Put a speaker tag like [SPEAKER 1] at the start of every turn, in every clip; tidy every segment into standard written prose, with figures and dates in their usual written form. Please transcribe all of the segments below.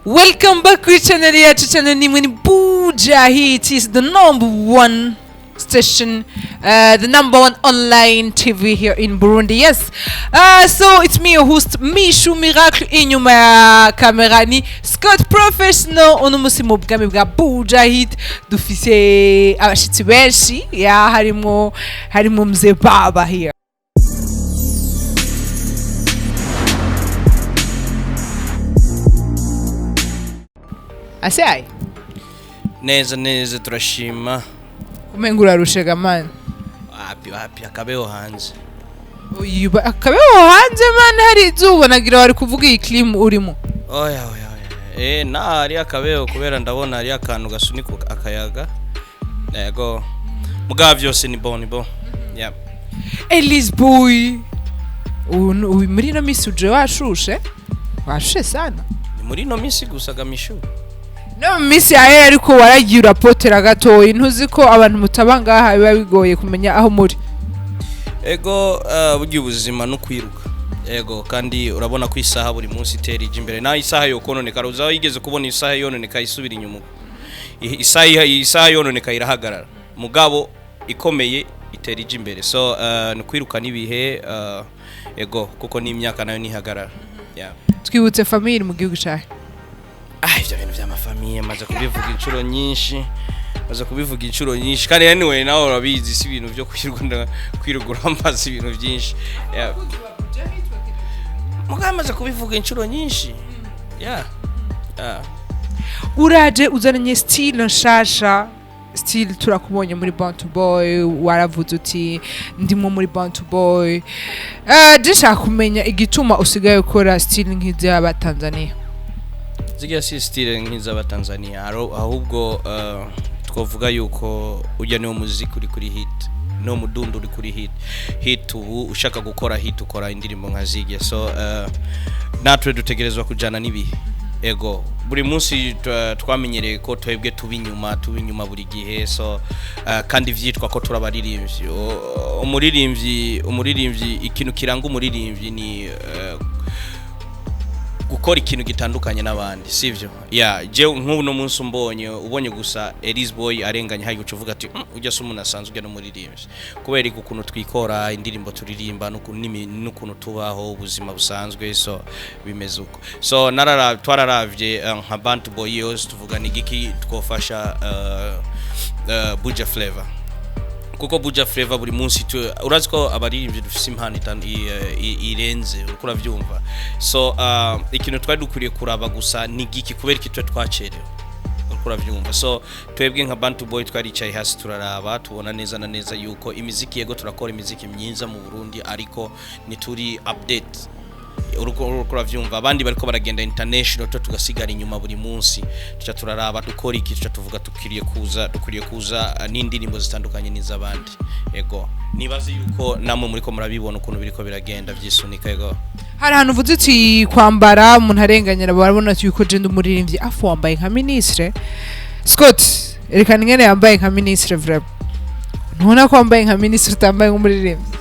[SPEAKER 1] Welcome back to channel yacu channel nimwe ni Bwoy. It is the number one station, the number one online TV here in Burundi. Yes. So it's me, your host Mishu Miracle. Inyuma ya kamera ni Scott Professional. Uno musi mu bwami bwa Bwoy dufise abashitsi benshi. Ya harimo mzee baba here. Asai
[SPEAKER 2] neza turashima
[SPEAKER 1] umenga urarushega man
[SPEAKER 2] happy akabeho hanze
[SPEAKER 1] akabeho hanze man hari izuba nagira wari kuvuga iyi clim urimo
[SPEAKER 2] oya ari akabeho kubera ndabona ari akantu gasunika akayaga yego muga byose ni bon yeah.
[SPEAKER 1] Elys Boy muri no misi uje washushe sana
[SPEAKER 2] ni muri no misi gusa gamishu
[SPEAKER 1] no misi yawe ariko waragiye urapotera gatoyi ntuzi ko abantu mutabangaha biba bigoye kumenya aho muri
[SPEAKER 2] ego bugiye ubuzima no kwiruka ego kandi urabona ko isaha buri munsi iterije imbere na isaha yo kononeka uzaho yigeze kubona isaha yononeka isubira inyuma isaha yononeka irahagarara mugabo ikomeye iterije imbere so no kwiruka nibihe ego kuko ni imyaka nayo nihagarara yeah.
[SPEAKER 1] Twibutse family mu gihugu cyawe
[SPEAKER 2] ibyo bintu by'amafamiye maze kubivuga inshuro nyinshi kandi anyway nawe urabizi si ibintu byo kwirugura amazi ibintu byinshi muga maze kubivuga inshuro nyinshi yeah.
[SPEAKER 1] Uraje uzanye style nshasha style turakubonye muri Bantu Bwoy waravuze uti ndimo muri Bantu Bwoy ndashaka kumenya igituma usigaye ukora style nk'izi y'Abatanzania
[SPEAKER 2] zigira si style nk'iz'Abatanzania ahubwo twavuga yuko ujya niwo muziki uri kuri hit no mudundo uri kuri hit ubu ushaka gukora hit ukora indirimbo nka zige so natwe dutegerezwa kujana nibihe ego buri munsi twamenyereye ko twebwe tubinyuma buri gihe so kandi vyitwa ko turabaririmbyi umuririmbyi ikintu kiranga umuririmbyi ni gukora ikintu gitandukanye n'abandi sivyo je nk'ubu no munsi ubonye gusa Elys Boy arenganya hayo ucuvuga ati ujya se umuntu asanzwe ujya no muririmbyi kubera ukuntu twikora indirimbo turirimba n'ukuntu tubaho ubuzima busanzwe so bimeze uko so twararavye nka Bantu Boy yose tuvuga ni giki twofasha Bwoy flavor kuko Bwoy flavor buri munsi urazi ko abaririmbyi dufise impano irenze ukura vyumva so ikintu twari dukuriye kuraba gusa ni giki kubera kitwe twacerewe ukura vyumva so twebwe nka Bantu Boy twaricaye hasi turaraba tubona neza na neza yuko imiziki yego turakora imiziki myiza mu Burundi ariko nituri update urukora vyumva abandi bariko baragenda international tugasigara inyuma buri munsi tuca turaraba dukora iki tuca tuvuga dukuriye kuza n'indirimbo zitandukanye n'izabandi ego nibaze yuko namwe muriko murabibona ukuntu biriko biragenda vyisunika ego
[SPEAKER 1] hari hano uvuze uti kwambara umuntu arenganyira barabona yuko je ndumuririmbyi afu wambaye nka ministre Scott erekana ngene yambaye nka ministre vrai ntubona ko wambaye nka ministre utambaye nk'umuririmbyi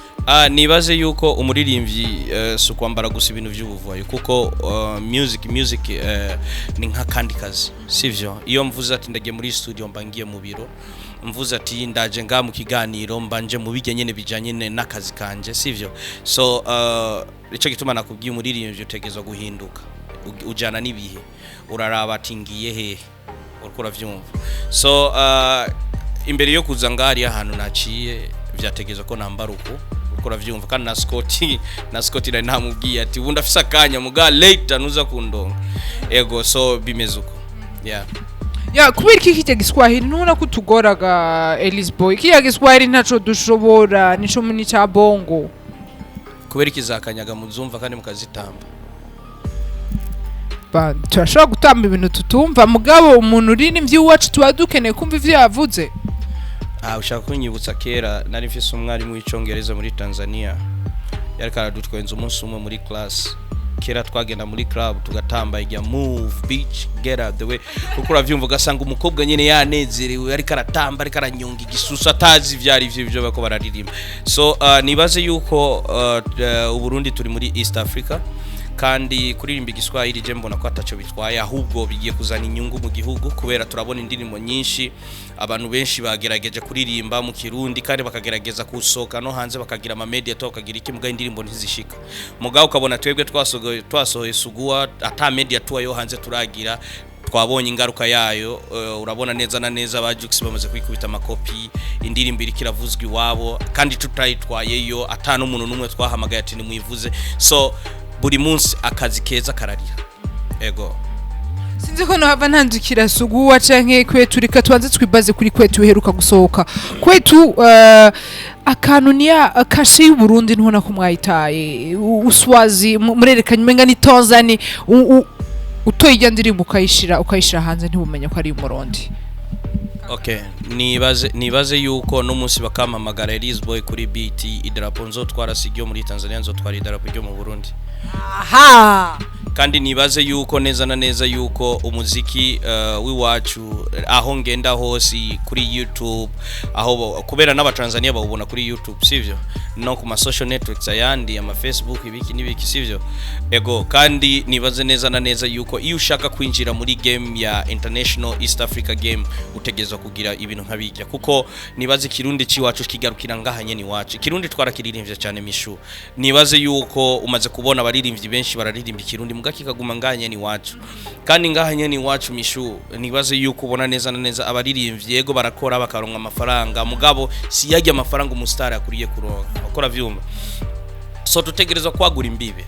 [SPEAKER 2] nibaze yuko umuririmbyi su kwambara gusa ibintu by'ubuvuye kuko music ni nka kandi kazi sivyo iyo mvuze ati ndagiye muri studio mbangiye mu biro mvuze ati ndaje nga mu kiganiro mbanje mu bijye nyene bijanye n'akazi kanje sivyo so ico gituma nakubwiye umuririmbyi utegezwa guhinduka ujana nibihe uraraba ati ngiye he urukora vyumva so imbere yo kuza ngari ahantu naciye vyategezwa ko nambara uko ukora vyumva kandi na Scott na namubwiye ati ubu ndafisa kanya muga later nuza kundonga ego so bimeze uko yeah
[SPEAKER 1] kubera iki Giswahili nubona ko tugoraga Elys Boy Giswahili ntaco dushobora nico muni cha bongo
[SPEAKER 2] kubera ikizakanyaga muzumva kandi mukazitamba
[SPEAKER 1] turashobora gutamba ibintu tutumva mugabo umuntu uri n'imvyi wacu tuba dukeneye kumva ivyo yavuze
[SPEAKER 2] ushaka kunyibutsa kera nari mfise umwarimu w'icongereza muri Tanzania yariko aradutwenza umunsi umwe muri class kera twagenda muri club tugatamba ijya move beach get out the way kuko uravyumva ugasanga umukobwa nyene yanezerewe ariko aratamba ariko aranyonga igisusa atazi ivyari ivyo bako bararirimba so nibaze yuko Uburundi turi muri East Africa kandi kuririmba igiswahili je mbona ko ataco bitwaye ahubwo bigiye kuzana inyungu mu gihugu kubera turabona indirimbo nyinshi abantu benshi bagerageje kuririmba mu kirundi kandi bakagerageza kusoka no hanze bakagira ama media to bakagira iki muga indirimbo ntizishika muga ukabona twebwe twasohoye Sugua ata media to yo hanze turagira twabonye ingaruka yayo urabona neza na neza abajux bamaze kwikubita amakopi indirimbo iri kiravuzwa iwabo kandi tutayitwayeyo ata n'umuntu numwe twahamagaye ati nimwivuze so buri munsi akazi keza kararira ego
[SPEAKER 1] sinzi ko no hava ntandukira Sugua canke kwetu rika twanze twibaze kuri kwetu uheruka gusohoka kwetu akanunia kashe y'u Burundi ntona ko mwayitaye uswazi murerekanye menga ni Tanzania utoye ijya ndirimbo ukayishira hanze ntibumenya ko ari umurundi
[SPEAKER 2] okay nibaze yuko no munsi bakampamagara Elys Boy kuri BT idarapo nzo twarasigiye muri Tanzania nzo twari idarapo ryo mu Burundi
[SPEAKER 1] aha
[SPEAKER 2] kandi nibaze yuko neza na neza yuko umuziki wiwacu aho ngenda hose kuri YouTube aho kubera n'aba Tanzania bawubona kuri YouTube sivyo no ku ma social networks ayandi ama Facebook ibiki nibiki sivyo ego kandi nibaze neza na neza yuko iyo ushaka kwinjira muri game ya International East Africa game utegezwa kugira ibintu nkabijya kuko nibaze kirundi ciwacu kigarukira ngahanye ni wacu kirundi twarakiririmbye cyane mishu nibaze yuko umaze kubona abaririmbyi benshi bararirimba kirundi kikaguma ngahanye ni wacu kandi ngahanye ni wacu mishu nibaze yuko ubona neza na neza abaririmbyi yego barakora bakaronka amafaranga mugabo si yajya amafaranga umustar yakuriye kuronka akora vyumva so tutegerezwa kwagura imbibe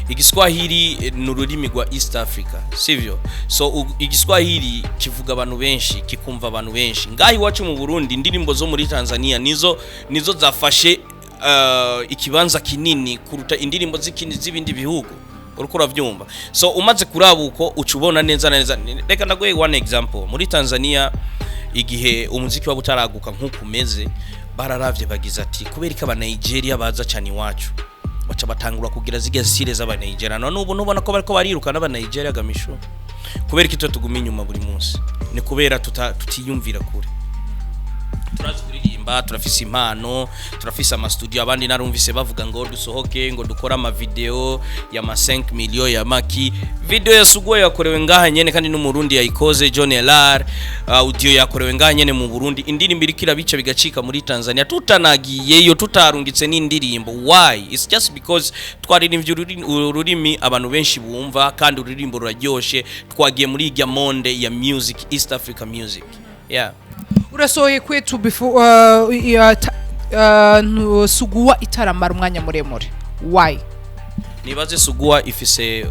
[SPEAKER 2] igiswahili n'ururimi rwa East Africa sivyo so igiswahili kivuga abantu benshi kikumva abantu benshi ngahi wacu mu Burundi indirimbo zo muri Tanzania nizo zafashe ikibanza kinini kuruta indirimbo z'ibindi bihugu urukura vyumva so umaze kurabuko ucubona neza neza reka ndagoye one example muri Tanzania igihe umuziki wabo utaraguka nk'ukumeze bararavye bagize ati kuberika aba Nigeria baza cyane iwacu baca batangura kugira zige zisire z'aba Nigeria none ubu nubona ko bariko bariruka n'aba Nigeria gamisho kuberika ito tuguma inyuma buri munsi ni kubera tutiyumvira kure turazi kuririmba turafise impano turafise ama studio abandi narumvise bavuga ngo dusohoke ngo dukora ama video ya ma 5 million ya maki video ya Sugua yakorewe ngaha nyene kandi no mu Burundi yayikoze John LR audio yakorewe ngaha nyene mu Burundi indirimbo irikira bica bigacika muri Tanzania tutanagiyeyo tutarungitse n'indirimbo why it's just because twaririmbye ururimi abantu benshi bumva kandi uririmbo ruraryoshe twagiye muri irya monde ya music East Africa music yeah
[SPEAKER 1] urasohoye kwetu before Sugua itaramara umwanya muremure why
[SPEAKER 2] nibaze Sugua ifise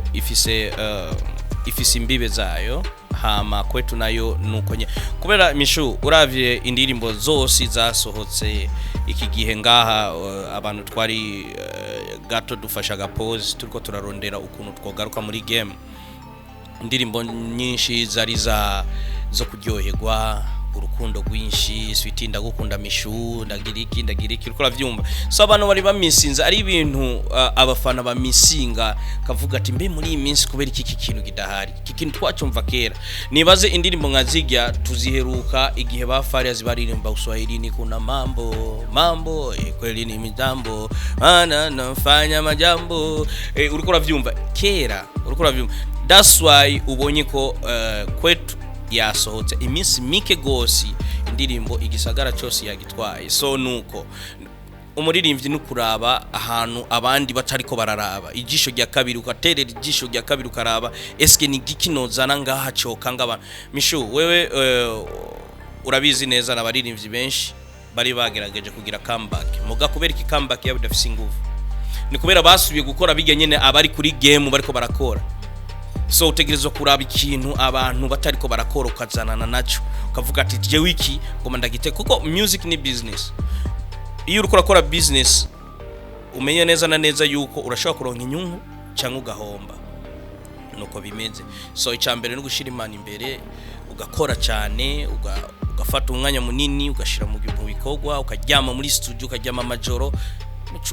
[SPEAKER 2] imbibe zayo hama kwetu nayo nuko nye kubera mishu uravye indirimbo zose zasohotse iki gihe ngaha abantu twari gato dufashaga pause turiko turarondera ukuntu twogaruka muri game indirimbo nyinshi zari zo kuryoherwa urukundo rwinshi switinda gukunda mishu ndagiriki uriko ravyumva so abantu bari bamisinza ari ibintu abafana bamisinga kavuga ati mbe muri iyi minsi kubera iki kintu kidahari iki kintu twacumva kera nibaze indirimbo nkazijya tuziheruka igihe bafari azibaririmba uswahili ni kuna mambo kweli ni mijambo nafanya amajambo uriko ravyumva kera uriko ravyumva that's why ubonye ko kwetu yasohotse iminsi mike gosi indirimbo igisagara cyose yagitwaye so nuko umuririmbyi nukuraba ahantu abandi batariko bararaba ijisho rya kabiri ukaterera ijisho rya kabiri ukaraba eske ni gikinozana ngaha cyoka ngaba mishu wewe urabizi neza nabaririmbyi benshi bari bagerageje kugira comeback muga kubera iki comeback yabo dafise ingufu ni kubera basubiye gukora bijya nyene abari kuri game bariko barakora so utegerezwa kuraba ikintu abantu batariko barakora ukazanana naco ukavuga ati je wiki ngoma ndagite kuko music ni business iyo uriko urakora business umenye neza na neza yuko urashobora kuronka inyungu cyangwa ugahomba nuko bimeze so icambere no gushira imana imbere ugakora cyane ugafata umwanya munini ugashira mu bikorwa ukaryama muri studio ukaryama amajoro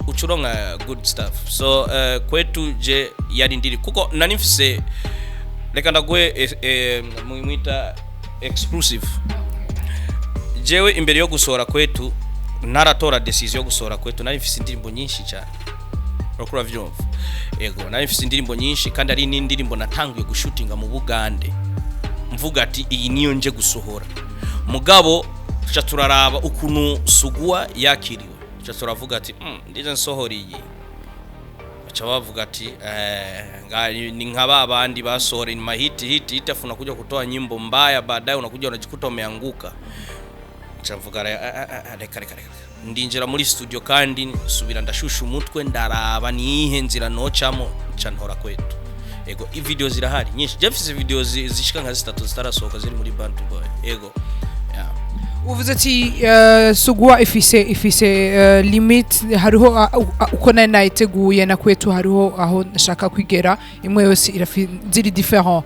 [SPEAKER 2] ucuronka good stuff so kwetu je yari ndiri kuko nanifise reka ndagwe mwita exclusive jewe imbere yo gusohora kwetu naratora decision yo gusohora kwetu narifise indirimbo nyinshi cyane urakura vyumva ego nayo mfise indirimbo nyinshi kandi ari n'indirimbo natanguye gushutinga mu Bugande mvuga ati iyi niyo nje gusohora mugabo tuca turaraba ukuntu Sugua yakiriwe tuca turavuga ati ndize nsohora iyi baca bavuga ati ni nkaba abandi basohora ni hit afu unakuja kutoa nyimbo mbaya baadaye unakuja unajikuta umeanguka chavuga reka ndinjira muri studio kandi subira ndashusha umutwe ndaraba nihe nzira nocamo cantora kwetu ego video zirahari nyinshi jefise video zishika nka 3 zitarasohoka ziri muri Bantu Bwoy ego
[SPEAKER 1] uvuze ati Sugua ifise limit hariho uko nayiteguye na kwetu hariho aho nashaka kwigera imwe yose ziri different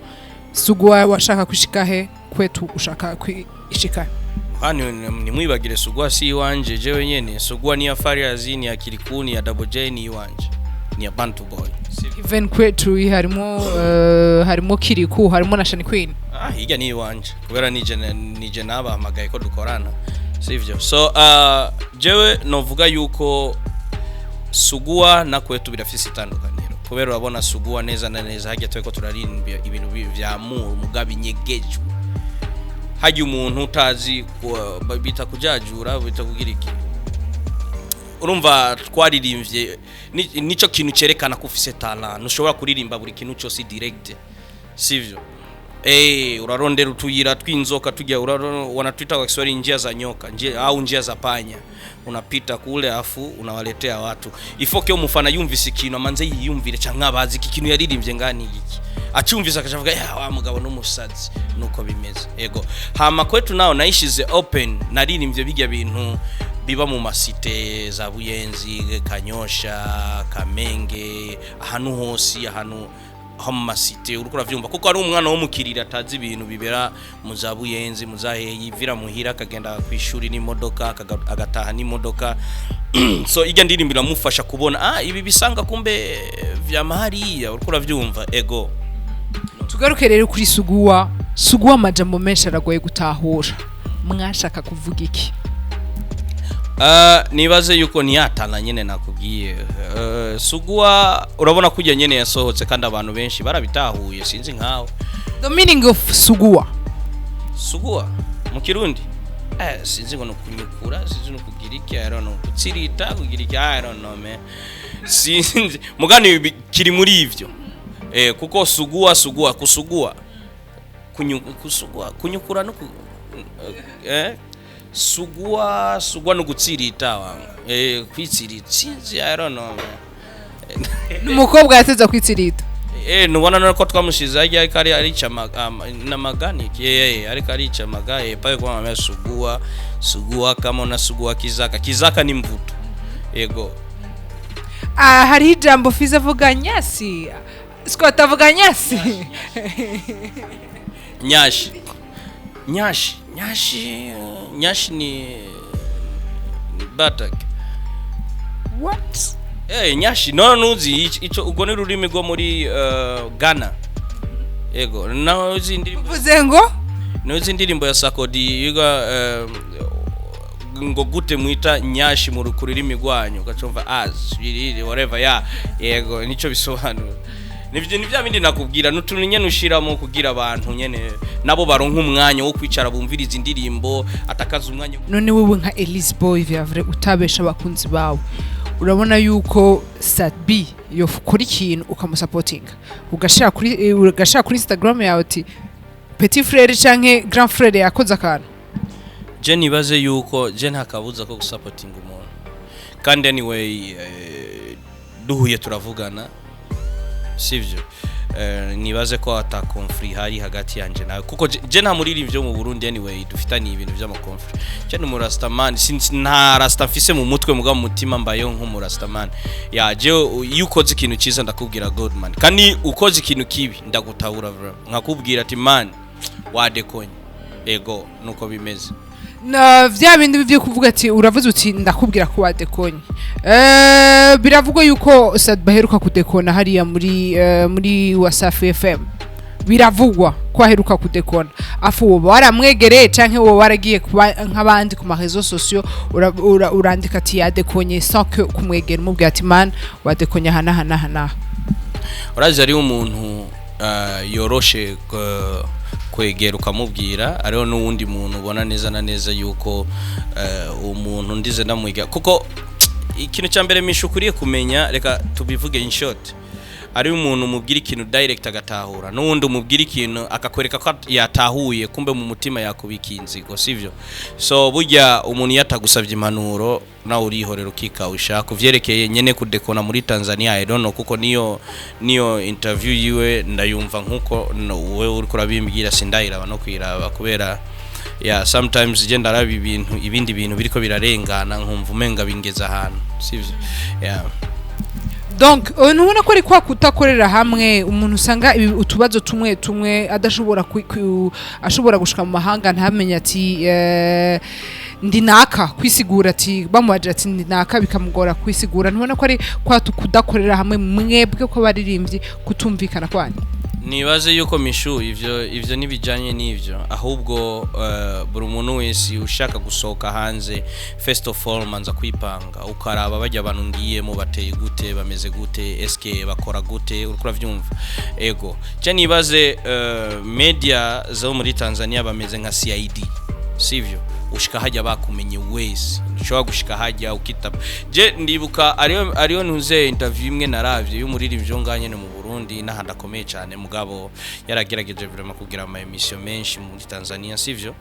[SPEAKER 1] Sugua washaka kushika he kwetu ushaka kwishika
[SPEAKER 2] hani ni mwibagire Sugua si wanje jewe nyene Sugua ni afari azini ya Kilikuni ya Double J ni wanje ni ya Bantu Bwoy
[SPEAKER 1] even kwetu harimo Kiriku harimo na Shani Queen
[SPEAKER 2] higa ni wanje kubera nije naba hamagaye ko dukorana sivyo so jewe novuga yuko Sugua na kwetu birafise itandukaniro kubera urabona Sugua neza na neza hajya tweko turarimbya ibintu vya mugabi nyegejwe haji umuntu utazi bita kujajura bita kugira iki urumva twaririmbye nico kintu cerekana ko ufise talent ushobora kuririmba buri kintu cyose direct sivyo urarondera utuyira twinzoka tujya wanatwita kwa Kiswahili njia za nyoka au njia za panya unapita kule afu unawaletea watu ifoke umufana yumvise ikintu amanze yiyumvire canka bazi iki kintu yaririmbye ngani iki acumvise akavuga wa mugabo n'umusazi nuko bimeze ego hama kwetu nao naishize open naririmbye bijya bintu biba mu masite za Buyenzi Kanyosha Kamenge ahantu hose ahantu hamasite urukura vyumva kuko ari umwana wo mukirira atazi ibintu bibera mu za Buyenzi muzaheyi vira muhira akagenda kwishuri n'imodoka agataha n'imodoka so ijya ndirimbira mufasha kubona ibi bisanga kumbe vya mahariya urukura vyumva ego
[SPEAKER 1] tugaruke rero kuri Sugua amajambo menshi aragoye gutahura mwashaka kuvuga iki
[SPEAKER 2] nibaze yuko niyatana nyene nakubwiye Sugua urabona kujya nyene yasohotse kandi abantu benshi barabitahuye sinzi nkawe
[SPEAKER 1] the meaning of Sugua
[SPEAKER 2] mu Kirundi sinzi ngo kunyukura sinzi no kugira iki I don't know kutsirita kugira iki I don't know man sinzi mugani kiri muri ivyo kuko Sugua kusugua kunyukura no Sugua no gutsirita wangu kwitsirita sinzi I don't know
[SPEAKER 1] numukobwa yateza kwitsirita
[SPEAKER 2] nubona nako twamushiza ajya kari arica na magani ariko arica magaye pale kwa mama Sugua kama na Sugua kizaka ni mvuto ego
[SPEAKER 1] hari jambo fiza vuga nyasi Scott avuga nyasi
[SPEAKER 2] nyashi ni batak
[SPEAKER 1] what
[SPEAKER 2] nyashi nuzi ico ugo ni rurimi rwo muri Ghana ego naho zindirimbo
[SPEAKER 1] vuzengo
[SPEAKER 2] nozi ndirimbo ya Sakodi yiga ngo gute mwita nyashi mu rukurimi rwanyu ugacumva whatever yego nico bisobanura nivyo nivya bindi nakubwira nutuntu nyene ushiramo kugira abantu nyene nabo baronka umwanya wo kwicara bumviriza indirimbo atakaza umwanya
[SPEAKER 1] none wewe nka Elys Boy vyavre utabesha abakunzi bawe urabona yuko Sadbi yofukora ikintu ukamusupportinga ugashaka kuri Instagram yawe ati petit frère canke grand frère yakoze akantu
[SPEAKER 2] je nibaze yuko je ntakabuza ko gusupportinga umuntu kandi anyway duhuye turavugana sivyo nibaze ko ata conflict hari hagati yanje nawe kuko je nta muririmbyo mu Burundi anyway dufitani ibintu by'ama conflict je ni murastaman since nta rasta mfise mu mutwe muga mu mutima mbayo nk'umurastaman je yukoze ikintu cyiza ndakubwira god man kandi ukoze ikintu kibi ndagutahura nkakubwira ati man wadekonye ego nuko bimeze
[SPEAKER 1] na vya bindi bivyo kuvuga ati uravuze uti ndakubwira ko wadekonye biravugwa yuko Sad baheruka kudekona hariya muri Wasafi FM biravugwa ko aheruka kudekona afu woba waramwegereye canke woba waragiye kuba nk'abandi ku marezo sociaux urandika ati yadekonye sans que kumwegera umubwira ati man wadekonye hana
[SPEAKER 2] uraje ari umuntu yoroshe kwegera ukamubwira ariho n'uwundi muntu ubona neza na neza yuko umuntu ndize ndamwiga kuko ikintu cya mbere mishukuriye kumenya reka tubivuge in short ari umuntu umubwira ikintu direct agatahura n'uwundi umubwira ikintu akakwereka ko yatahuye kumbe mu mutima yakubika inzigo sivyo so burya umuntu yatagusavye impanuro na urihorera ukikawisha kuvyerekeye nyene kudekona muri Tanzania I don't know kuko niyo interview yiwe ndayumva nkuko wewe uri kurabimbwira sindahiraba no kwiraba kubera sometimes je ndarabi ibindi bintu biriko birarengana nkumva umenga bingeza ahantu sivyo
[SPEAKER 1] donc nubona ko ari kwa kutakorera hamwe umuntu usanga utubazo tumwe adashobora ashobora gushika mu mahanga ntamenye ati ndinaka kwisigura ati bamubaje ati ndinaka bikamugora kwisigura ntubona ko ari kwa kudakorera hamwe mwebwe ko baririmbyi kutumvikana kwani
[SPEAKER 2] nibaze yuko mishu ivyo nibijanye n'ivyo ahubwo buri umuntu wese ushaka gusoka hanze first of all manza kwipanga ukaraba bajya abantu ngiyemo bateye gute bameze gute SK bakora gute urukura vyumva ego cyo nibaze media zo muri Tanzania bameze nka CID sivyo ushika hajya bakumenye wese ushobora gushika hajya ukitaba je ndibuka ariyo ntuze interview imwe naravye y'umuririmbyi nganye mu Burundi n'ahandi akomeye cyane mugabo yaragerageje vraiment kugira ama emission menshi muri Tanzania sivyo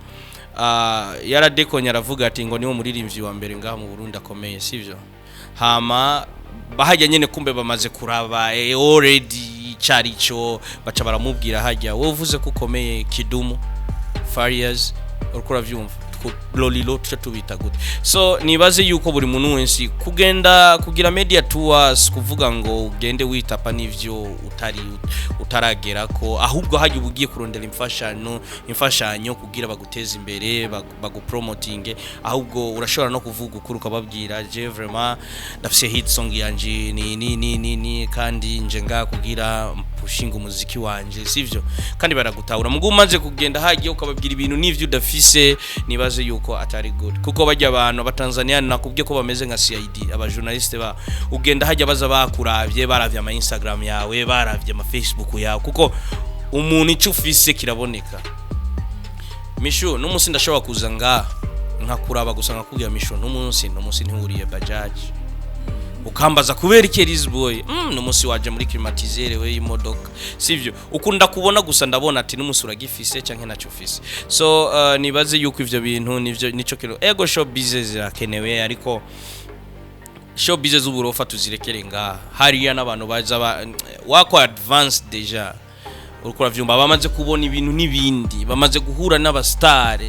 [SPEAKER 2] yaradekonya aravuga ati ngo niwo muririmbyi wa mbere ngaha mu Burundi akomeye sivyo hama bahajya nyene kumbe bamaze kuraba already cyarico baca baramubwira hajya wovuze ko ukomeye Kidumu Farias urukura vyumva lolilo tubita gute so nibaze yuko buri muntu wese kugenda kugira media tours kuvuga ngo ugende witapa n'ivyo utaragera ko ahubwo haje ubugiye kurondera imfashanyo kugira baguteza imbere bagupromoting ahubwo urashobora no kuvuga ukuri ukababwira je vraiment ndafise hit song yanje ni kandi nje nga kugira pushinga umuziki wanje sivyo kandi baragutahura mugu umaze kugenda hagiye ukababwira ibintu n'ivyo udafise nibaze yuko atari good kuko bajya abantu abatanzania nakubwiye ko bameze nka CID abajournaliste ba ugenda hajya baza bakuravye baravye ama Instagram yawe baravye ama Facebook yawe kuko umuntu icyo ufise kiraboneka misho n'umunsi ndashobora kuza nkakuraba gusa nkakubwira misho n'umunsi ntihuriye bajaj ukambaza kubera iki Elys Boy n'umunsi waje muri climatisere we imodoka sivyo ukunda kubona gusa ndabona ati n'umunsi uragifise canke naco ufise so nibaze yuko ivyo bintu nivyo nico kiro ego show business irakenewe ariko show business uburofa tuzirekere hariya n'abantu baza wako advanced deja urukura vyumba bamaze kubona ibintu nibindi bamaze guhura n'abastare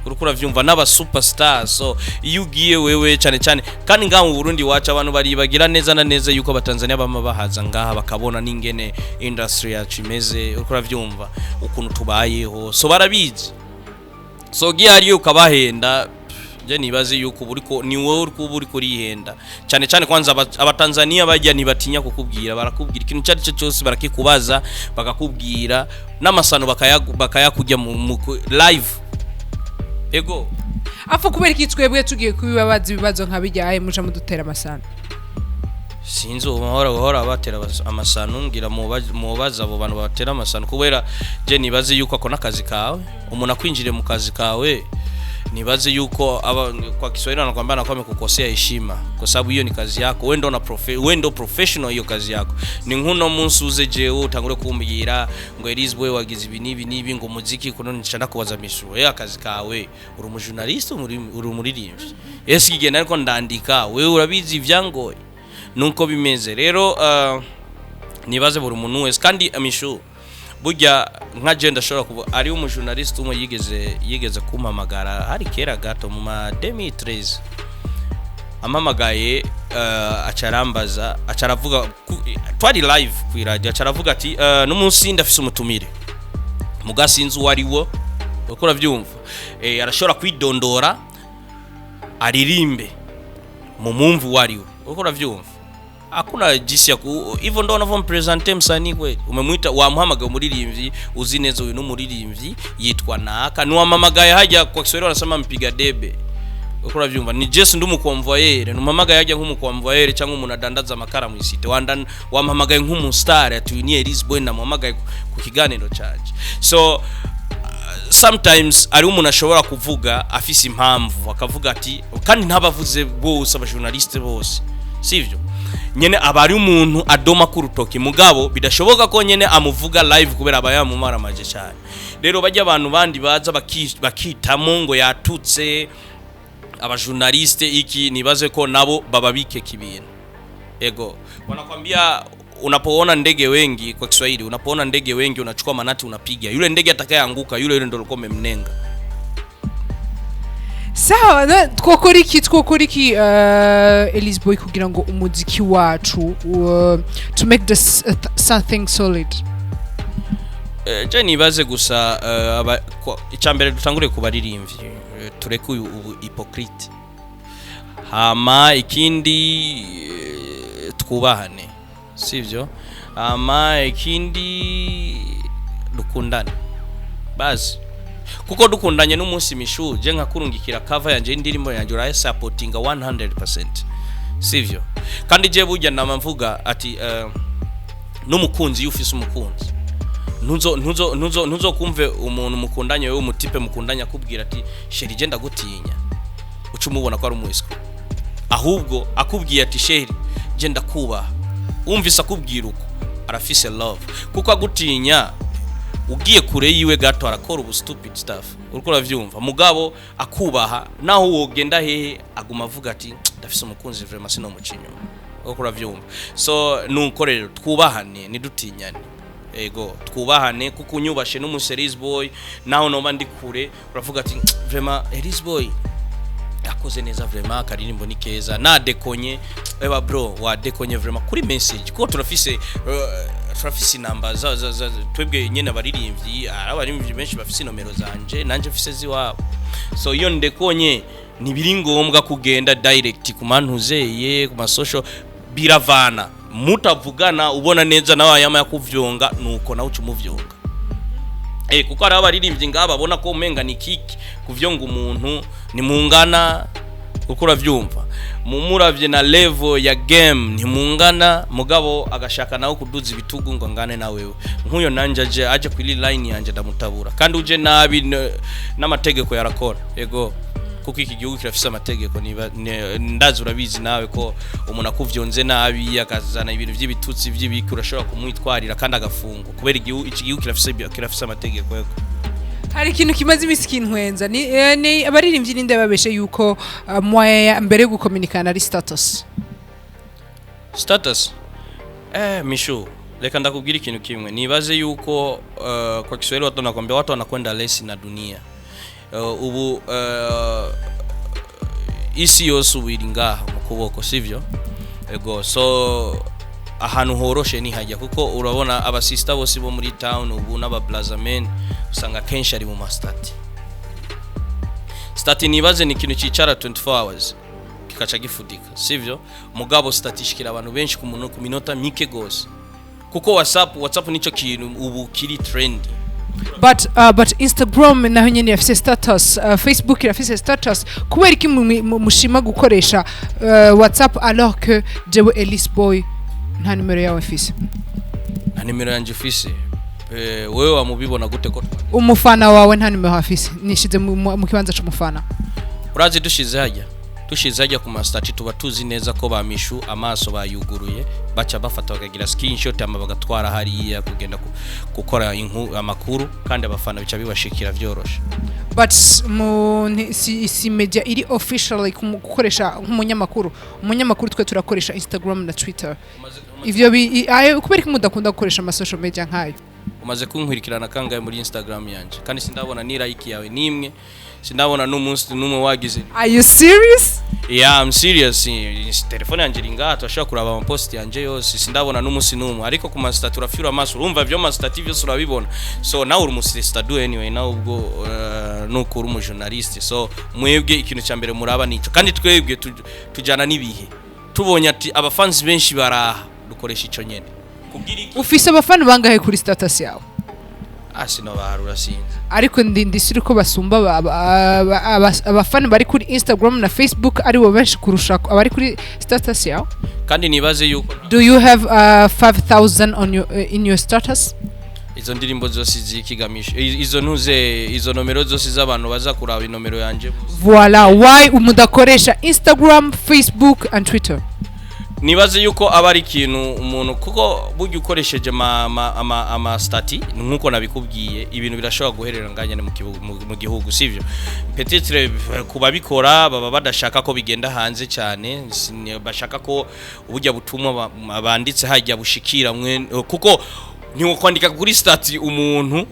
[SPEAKER 2] urukura vyumva n'aba superstar so iyo ugiye wewe cyane kandi ngaha mu Burundi waca abantu bari bagira neza na neza yuko abatanzania bama bahaza ngaha bakabona n'ingene industry yacu imeze urukura vyumva ukuntu tubayeho so barabizi so gihari ukabahenda je nibaze yuko buriko ni wowe uriko rihenda cyane kwanza abatanzania bajya nibatinya kukubwira barakubwira ikintu cyari cyo cyose barakikubaza bakakubwira n'amasano bakayakujya mu live ego
[SPEAKER 1] afu kubera iki twebwe tugiye kubibabaza ibibazo nkabijyaye muja mudutera amasano
[SPEAKER 2] sinzo bahora batera amasano ngira mubaza abo bantu batera amasano kubera je nibaze yuko akona akazi kawe umuntu akwinjire mu kazi kawe nibaze yuko kwa Kiswahili anakuambia anakuwa kukosea heshima kwa sababu hiyo ni kazi yako wewe ndo professional hiyo kazi yako ni nkuno munsi uze jewe utangure kumbwira ngo Elys Boy wagize ibi nibi ngo muziki kuno nicanda kubaza misho akazi kawe uri umujournaliste uri umuririmbyi ese igenda ariko ndandika wewe urabizi ivyangoye nuko bimeze rero nibaze buri muntu wese kandi amisho burya nka je ndashobora kuba ari umujournaliste umwe yigeze kumpamagara hari kera gato mu 2013 amamagaye acaravuga twari live ku radio acaravuga ati n'umunsi ndafise umutumire mugasinzi wariwo ukora vyumva arashobora kwidondora aririmbe mu mumvu wariwo ukora vyumva hakuna jinsi ya hivyo ndo unavyo presenter msanii kweli. Umemuita wamuhamaga umuririmbyi uzi neza uyu n'umuririmbyi yitwa naka ni wamamagaye hajya kwa Kiswahili wanasema mpiga debe. Ukora vyumva ni Jesse ndumukonvoyere numamagaye hajya nk'umukonvoyere cyangwa umuntu adandaza amakara mu isite wamamagaye nk'umustar ati ni Elys Boy namamagaye ku kiganiro cyaje. So sometimes ari umuntu ashobora kuvuga afise impamvu akavuga ati kandi ntabavuze bose abajournaliste bose sivyo nyene abari umuntu adoma ku rutoki mugabo bidashoboka ko nyene amuvuga live kubera abayamumara maje cyane. Rero bajya abantu bandi baza bakitamo ngo yatutse abajournaliste iki nibaze ko nabo bababike kibintu. Ego wanakwambia unapoona ndege wengi kwa Kiswahili unapoona ndege wengi unachukua manati unapiga yule ndege atakayeanguka yule ndio ulikuwa umemnenga.
[SPEAKER 1] Sawa twokora iki Elys Boy kugira ngo umuziki wacu to make this something solid.
[SPEAKER 2] Je nibaze gusa icyambere dutangure kubaririmbyi tureke ubu hypocrite hama ikindi twubahane sivyo ama ikindi dukundane basi kuko dukundanye n'umunsi mishu je nkakurungikira cover yanje indirimbo yanje ura supportinga 100% sivyo kandi je burya namvuga ati n'umukunzi yufise umukunzi ntuzo kumve umuntu mukundanye wewe umutipe mukundanya akubwira ati sheri je ndagutinya ucumubona ko ari umwisiko ahubwo akubwiye ati sheri je ndakubaha umvise akubwira uko arafise love kuko agutinya ugiye kure yiwe gato arakora ubu stupid stuff uriko uravyumva mugabo akubaha naho wogenda hehe aguma avuga ati ndafise umukunzi vraiment sino mucinyo uriko uravyumva. So nukorero twubahane nidutinyane ego twubahane kuko unyubashe n'umuseries boy naho noba ndi kure uravuga ati vraiment Elys Boy yakoze neza vraiment karirimbo ni keza na dekonye eba bro wa dekonye vraiment kuri message ko turafise number za twebwe nyene abaririmbyi abaririmbyi benshi bafise nomero zanje nanje mfise ziwabo. So iyo ndekonye nibiri ngombwa kugenda direct ku mantuzeye ku masocial biravana mutavugana ubona neza nawe yama yakuvyonga nuko nawe ucumuvyonga kuko ari abaririmbyi ngaba babona ko umenga ni kiki kuvyonga umuntu ni mungana uko uravyumva mumuravye na level ya game ni mungana mugabo agashaka nawe kuduza ibitugu ngo ngane na wewe nkuyo nanje aje kwili line yanje ndamutabura kandi uje nabi n'amategeko yarakora ego kuko iki gihugu kirafise amategeko ndazi urabizi nawe ko umuntu akuvyonze nabi akazana ibintu by'ibitutsi by'ibiki urashobora kumwitwarira kandi agafungwa kubera iki gihugu kirafise amategeko yego.
[SPEAKER 1] Hari ikintu kimaze imisi kintwenza ni abaririmbyi ninde babeshe yuko moya mbere gukomunikana ari status
[SPEAKER 2] mishu reka ndakubwira ikintu kimwe nibaze yuko kwa Kiswahili watu wanakwambia watu wanakwenda lesi na dunia ubu isi yose ubiri ngaha mu kuboko sivyo ego. So ahantu horoshe ni hajya kuko urabona abasista bose bo muri town ubu n'aba blazamen usanga kenshi ari mu mastati stati nibaze ni kintu cicara 24 hours kikaca gifudika sivyo mugabo stati shikira abantu benshi ku minota mike gose kuko WhatsApp nico kintu ubu kiri trendy
[SPEAKER 1] but Instagram naho nyene yafise status Facebook yafise status kubera iki mushima gukoresha WhatsApp alors que jewe Elys Boy nta numero yawe fise
[SPEAKER 2] nta numero yanje fise wewe wamubibona gute ko
[SPEAKER 1] umufana wawe nta numero hafise nishize mu kibanza cy'umufana
[SPEAKER 2] urazi dushize hajya ku mastati tuba tuzi neza ko bamishu amaso bayuguruye baca bafata bakagira screenshot ama bagatwara hariya kugenda gukora amakuru kandi abafana bica bibashikira vyoroshe.
[SPEAKER 1] But si media iri officially gukoresha umunyamakuru twe turakoresha Instagram na Twitter ivyo kubera ko mudakunda gukoresha ama social media nkayo
[SPEAKER 2] umaze kunkwirikirana kangaye muri Instagram yanje kandi sindabona ni like yawe nimwe sindabona n'umunsi numwe wagize.
[SPEAKER 1] Are you serious?
[SPEAKER 2] Yeah, I'm serious. Telefone yanje ringato ashaka kuraba ama post yanje yose sindabona n'umunsi numwe ariko ku master turafira amaso urumva byo master TV yose urabibona. So nawe uri umusista do anyway nawe ubwo nuko uri umujournalist so mwebwe ikintu cyambere muraba nico kandi twebwe tujana nibihe tubonye ati abafanzi benshi baraha dukoresha ico nyene kugira iki
[SPEAKER 1] ufise abafana bangahe kuri status yawe
[SPEAKER 2] asino baharura sinzi
[SPEAKER 1] ariko ndindisiri ko basumba abafana bari kuri Instagram na Facebook ari bo benshi kurusha abari kuri status yawe
[SPEAKER 2] kandi nibaze yuko
[SPEAKER 1] do you have 5000 on your in your status
[SPEAKER 2] izo ndirimbo zose zikigamisha izo ntuze izo nomero zose z'abantu baza kuraba inomero yanje
[SPEAKER 1] voilà why umudakoresha Instagram Facebook and Twitter
[SPEAKER 2] nibaze yuko abari ikintu umuntu kuko buryo ukoresheje ama stati nkuko nabikubwiye ibintu birashobora guherera nganya mu gihugu sivyo peut-être kubabikora baba badashaka ko bigenda hanze cyane bashaka ko ubujya butumwa abanditse hajya bushikira mwe kuko niwo kwandika kuri stati umuntu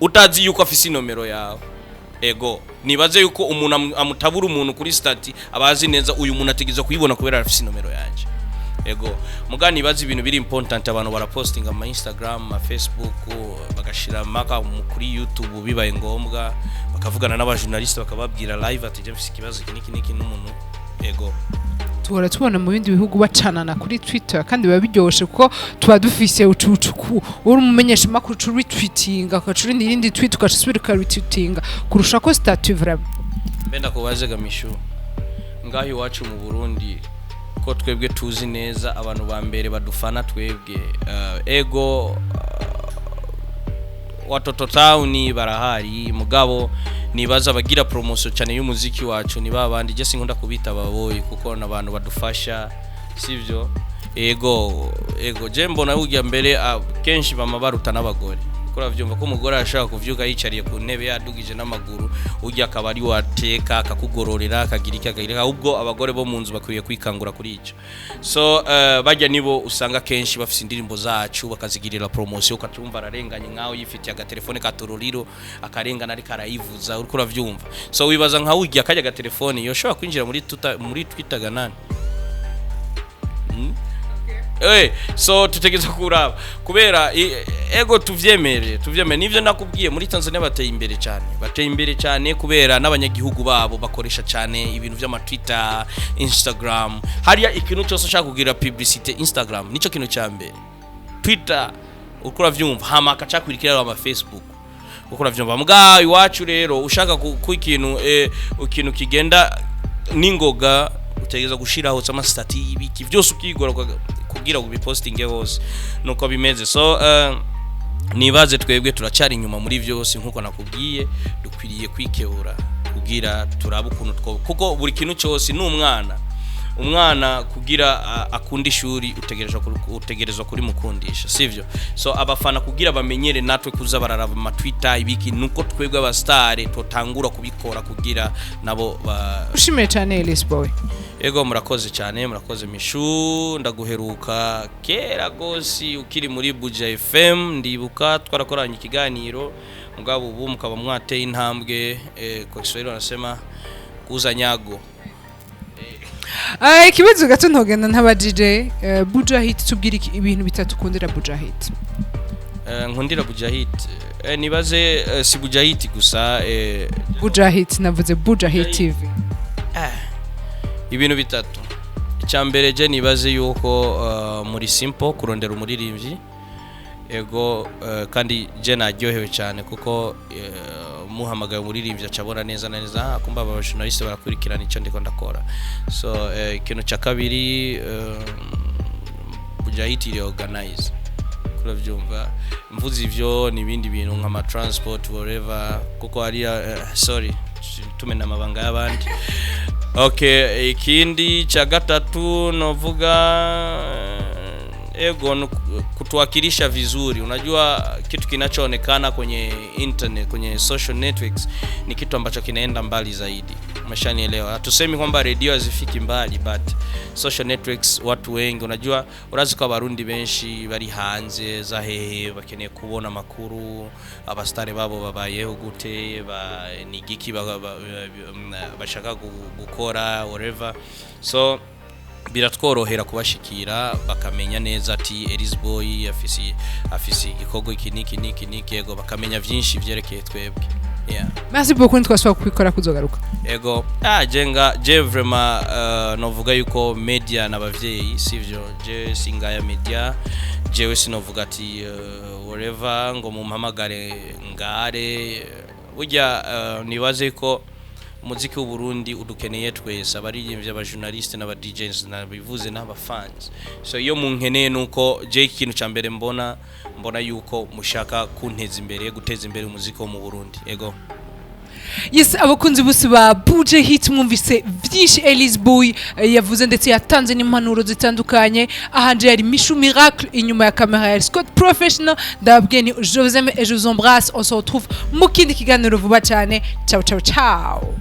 [SPEAKER 2] utazi yuko afise inomero yawe ego nibaze yuko umuntu amutabura umuntu kuri stati abazi neza uyu muntu ategiza kuyibona kubera afise inomero yanje ego mugani bazi ibintu biri important abantu barapostinga ama Instagram ama Facebook bagashira maka kuri YouTube bibaye ngombwa bakavugana n'abajournaliste bakababwira live ati je mfise ikibazo kiniki n'umuntu ego
[SPEAKER 1] tuhora tubona mu bindi bihugu bacanana kuri Twitter kandi biba biryoshe kuko tuba dufise ucucuku uri umumenyesha makuru tu retweetinga akacuri n'irindi tweet ukasubira retweetinga kurusha ko statut vraiment
[SPEAKER 2] benda kubaze gamishu ngahi iwacu mu Burundi ko twebwe tuzi neza abantu ba mbere badufana twebwe ego watoto town barahari mugabo nibaza bagira promotion cyane y'umuziki wacu ni babandi je sinkunda kubita Bwoy kuko nabantu badufasha sivyo ego je mbona ujya mbere kenshi bama baruta n'abagore kora vyumva ko umugore ashaka kuvyuka yicariye ku ntebe yadugije n'amaguru ujya akabari wateka akakugororera akagira ubwo abagore bo munzu bakwiye kwikangura kuri ico so bajya nibo usanga kenshi bafise indirimbo zacu bakazigirira promotion ukatumva ararenganye nkaho yifitiye agatelefone ka tororiro akarengana ari karayivuza uriko uravyumva so wibaza nkaho ujya akajya agatelefone yoshobora kwinjira muri Twitter ganani so tutegeza kuraba kubera ego tuvyemere nivyo nakubwiye muri Tanzania bateye imbere cyane kubera n'abanyagihugu babo bakoresha cyane ibintu vy'ama Twitter Instagram hariya ikintu cyose ushaka kugira publicity Instagram nico kintu cyambere Twitter ukora vyumva hamaka cakwirikira ama Facebook ukora vyumva mbwa iwacu rero ushaka ku ikintu kigenda ningoga utegeza gushiraho sama stati ibiki byose ukigora kugira ubipostinge hose nuko bimeze so nibaze twebwe turacari inyuma muri byose nkuko nakubwiye dukwiriye kwikebura kugira turaba ukuntu kuko buri kintu cyose umwana kugira akunda ishuri utegerezwa kuri mukundisha sivyo so abafana kugira bamenyere natwe kuza bararaba ama Twitter ibiki nuko twebwe abastare totangura kubikora kugira nabo
[SPEAKER 1] ushimye cyane Elys Boy
[SPEAKER 2] ego murakoze cyane murakoze mishu ndaguheruka kera gosi ukiri muri Buja FM ndibuka twarakoranye ikiganiro mugabo ubu mukaba mwateye intambwe kwa Kiswahili wanasema kuza nyago
[SPEAKER 1] ikibazo gato ntogenda ntaba DJ Buja Hit tubwira ibintu bitatu kundira Buja Hit
[SPEAKER 2] nkundira Buja Hit nibaze si Buja Hit gusa
[SPEAKER 1] Buja Hit navuze Buja Hit TV
[SPEAKER 2] ibintu bitatu icyambere je nibaze yuko muri simple kurondera umuririmbyi ego kandi je naryohewe cyane kuko muhamagaye umuririmbyi acabona neza akumva abajournaliste barakurikirana icyo ndiko ndakora so ikintu cya kabiri Buja Hit organize kuravyumva mvuze ivyo nibindi bintu nka transport whatever kuko ari sorry tumena amabanga y'abandi okay ikindi cha gatatu novuga ego kutuwakilisha vizuri unajua kitu kinachoonekana kwenye internet kwenye social networks ni kitu ambacho kinaenda mbali zaidi umeshanielewa hatusemi kwamba radio hazifiki mbali but social networks watu wengi unajua urazi kwa barundi benshi bari hanze za hehe bakeneye kubona makuru abastare babo babayeho gute nigiki bashaka gukora whatever so biratworohera kubashikira bakamenya neza ati Elys Boy afisi igikorwa iki niki ego bakamenya vyinshi vyerekeye twebwe yeah.
[SPEAKER 1] Merci beaucoup twasaba kubikora kuzogaruka.
[SPEAKER 2] Ego je vraiment novuga yuko media n'abavyeyi sivyo je singaya media jewe sinovuga ati whatever ngo mumpamagare ngare burya nibaze ko umuziki w'u Burundi udukeneye twese abaririmbyi abajournaliste n'aba DJs nabivuze n'aba fans so iyo munkeneye nuko je ikintu ca mbere mbona yuko mushaka kunteza imbere guteza imbere umuziki wo mu Burundi ego.
[SPEAKER 1] Yes, abakunzi bose ba Bwoy hit mwumvise vyinshi Elys Boy yavuze ndetse yatanze n'impanuro zitandukanye ahanje yari Michou Miracle inyuma ya kamera ya Scott Professional ndababwiye ni je vous aime et je vous embrasse on se retrouve mu kindi kiganiro vuba cyane ciao ciao ciao.